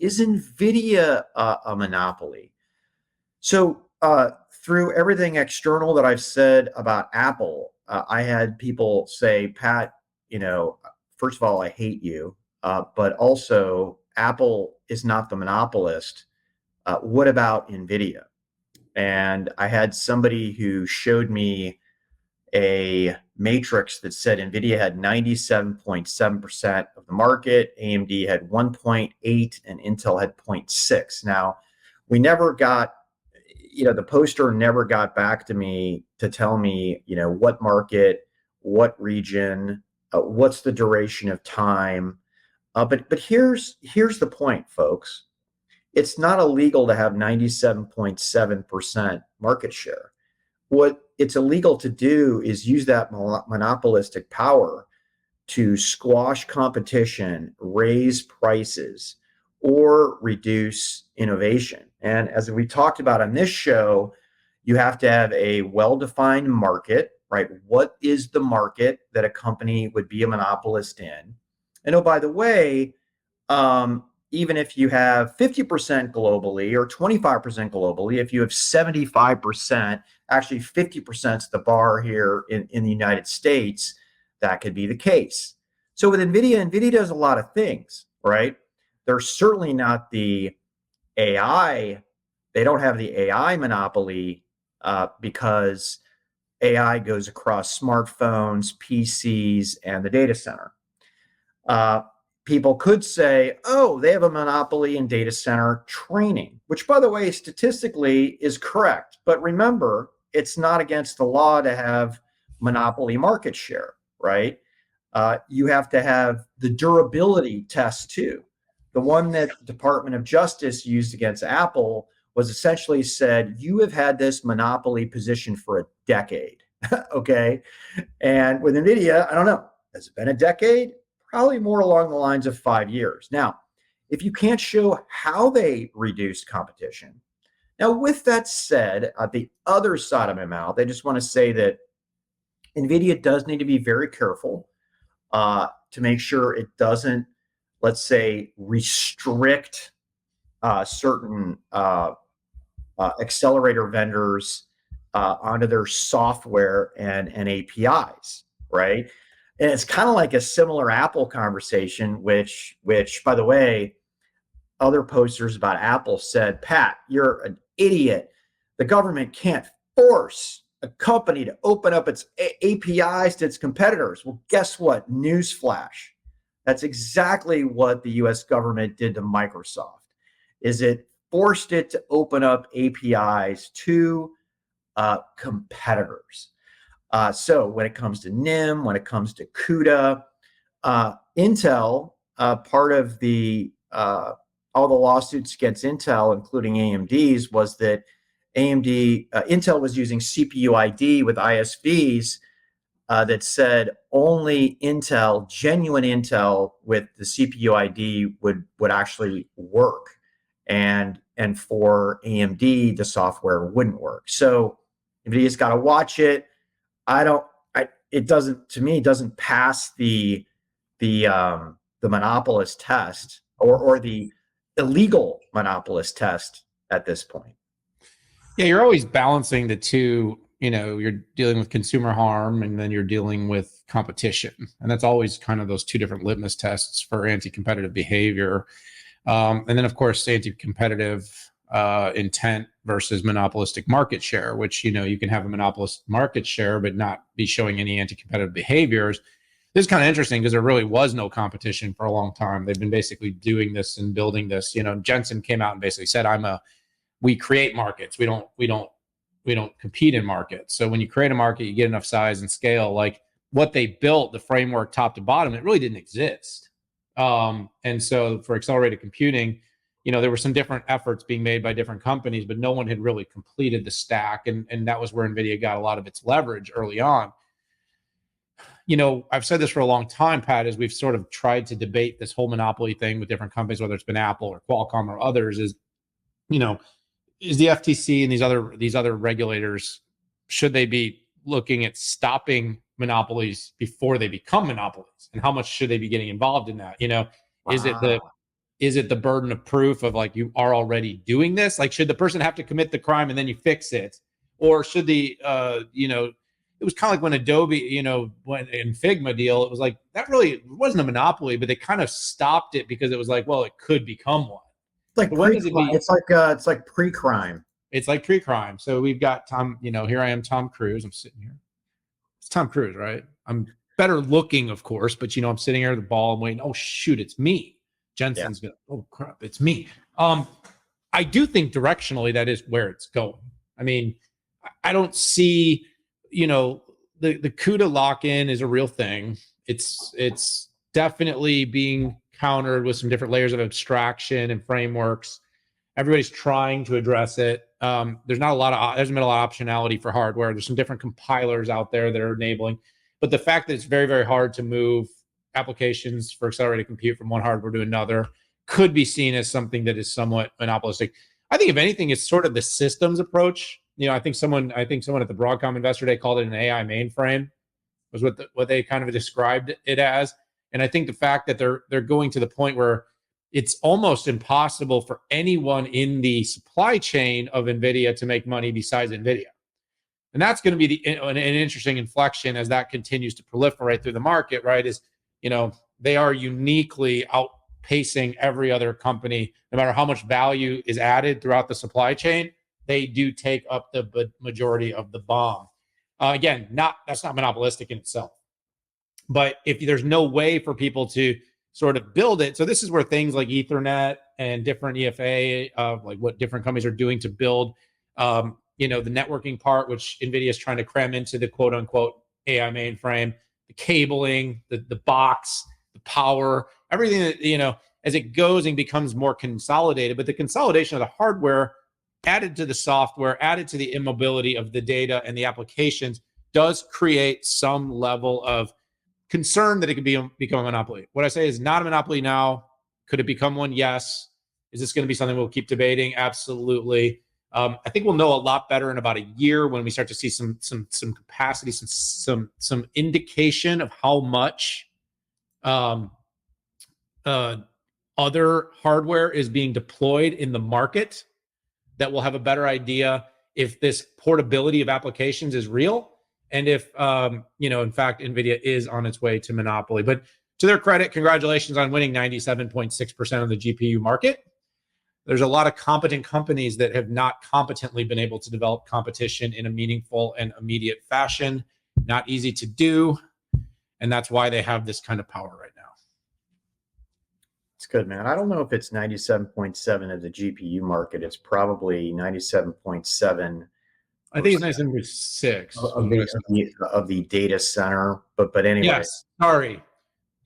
is Nvidia a monopoly? So through everything external that I've said about Apple, I had people say, Pat, first of all, I hate you, but also Apple is not the monopolist. What about Nvidia? And I had somebody who showed me a matrix that said Nvidia had 97.7% of the market, AMD had 1.8, and Intel had 0.6. Now, we never got, the poster never got back to me to tell me, what market, what region, what's the duration of time. But here's the point, folks. It's not illegal to have 97.7% market share. What it's illegal to do is use that monopolistic power to squash competition, raise prices, or reduce innovation. And as we talked about on this show, you have to have a well-defined market, right? What is the market that a company would be a monopolist in? And oh, by the way, even if you have 50% globally or 25% globally, if you have 75%, actually 50% is the bar here in the United States, that could be the case. So with NVIDIA does a lot of things, right? They're certainly not the AI. They don't have the AI monopoly because AI goes across smartphones, PCs, and the data center. People could say, oh, they have a monopoly in data center training, which, by the way, statistically is correct. But remember, it's not against the law to have monopoly market share, right? You have to have the durability test too. The one that the Department of Justice used against Apple was essentially said, you have had this monopoly position for a decade, okay? And with NVIDIA, I don't know, has it been a decade? Probably more along the lines of 5 years. Now, if you can't show how they reduced competition. Now, with that said, at the other side of my mouth, I just want to say that NVIDIA does need to be very careful to make sure it doesn't, let's say, restrict certain accelerator vendors onto their software and APIs, right? And it's kind of like a similar Apple conversation, which, by the way, other posters about Apple said, Pat, you're an idiot. The government can't force a company to open up its APIs to its competitors. Well, guess what? Newsflash. That's exactly what the US government did to Microsoft, is it forced it to open up APIs to competitors. So when it comes to NIM, when it comes to CUDA, Intel, part of the all the lawsuits against Intel, including AMD's, was that Intel was using CPU ID with ISVs that said only Intel, genuine Intel with the CPU ID would actually work, and for AMD the software wouldn't work. So NVIDIA's got to watch it. It doesn't, to me, it doesn't pass the monopolist test or the illegal monopolist test at this point. Yeah, you're always balancing the two. You're dealing with consumer harm and then you're dealing with competition. And that's always kind of those two different litmus tests for anti-competitive behavior. And then, of course, anti-competitive intent versus monopolistic market share, which, you can have a monopolist market share but not be showing any anti-competitive behaviors. This is kind of interesting because there really was no competition for a long time. They've been basically doing this and building this. Jensen came out and basically said, we create markets. We don't compete in markets. So when you create a market, you get enough size and scale. Like what they built, the framework top to bottom, it really didn't exist. And so for accelerated computing, there were some different efforts being made by different companies, but no one had really completed the stack. And that was where NVIDIA got a lot of its leverage early on. I've said this for a long time, Pat, as we've sort of tried to debate this whole monopoly thing with different companies, whether it's been Apple or Qualcomm or others, is the FTC and these other regulators, should they be looking at stopping monopolies before they become monopolies, and how much should they be getting involved in that? Wow. is it the burden of proof of like you are already doing this? Like, should the person have to commit the crime and then you fix it, or should the it was kind of like when Adobe, when in Figma deal, it was like that really wasn't a monopoly, but they kind of stopped it because it was like, well, it could become one. It's like But when does it be? it's like pre-crime. It's like pre-crime. So we've got Tom. Here I am, Tom Cruise. I'm sitting here. It's Tom Cruise, right? I'm better looking, of course, but I'm sitting here at the ball. I'm waiting. Oh shoot, it's me. Jensen's gonna. Oh crap, it's me. I do think directionally that is where it's going. I mean, I don't see. The CUDA lock-in is a real thing. It's definitely being countered with some different layers of abstraction and frameworks. Everybody's trying to address it. There's not a lot of there's been a lot of optionality for hardware. There's some different compilers out there that are enabling, but the fact that it's very, very hard to move applications for accelerated compute from one hardware to another could be seen as something that is somewhat monopolistic. I think if anything, it's sort of the systems approach. I think someone at the Broadcom Investor Day called it an AI mainframe, was what they kind of described it as. And I think the fact that they're going to the point where it's almost impossible for anyone in the supply chain of Nvidia to make money besides Nvidia. And that's going to be an interesting inflection as that continues to proliferate through the market, right? They are uniquely outpacing every other company. No matter how much value is added throughout the supply chain, they do take up the majority of the BOM. Again, that's not monopolistic in itself. But if there's no way for people to sort of build it, so this is where things like Ethernet and different EFA, like what different companies are doing to build, the networking part, which NVIDIA is trying to cram into the quote unquote AI mainframe, the cabling, the box, the power, everything that, as it goes and becomes more consolidated. But the consolidation of the hardware added to the software, added to the immobility of the data and the applications does create some level of concern that it could become a monopoly. What I say is not a monopoly now. Could it become one? Yes. Is this going to be something we'll keep debating? Absolutely. I think we'll know a lot better in about a year when we start to see some capacity, some indication of how much other hardware is being deployed in the market, that we'll have a better idea if this portability of applications is real, and if in fact Nvidia is on its way to monopoly. But to their credit, congratulations on winning 97.6% of the GPU market. There's a lot of competent companies that have not competently been able to develop competition in a meaningful and immediate fashion. Not easy to do, and that's why they have this kind of power right now. It's good, man. I don't know if it's 97.7 of the GPU market. It's probably 97.7. I think it's 97.6 of the data center. But anyway. Yes. Sorry.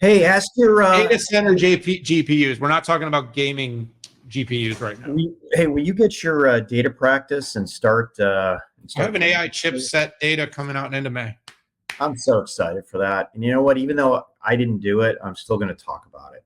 Hey, ask your data center GPUs. We're not talking about gaming GPUs right now. Will you get your data practice and start? I have an AI chipset data coming out in end of May. I'm so excited for that. And you know what? Even though I didn't do it, I'm still going to talk about it.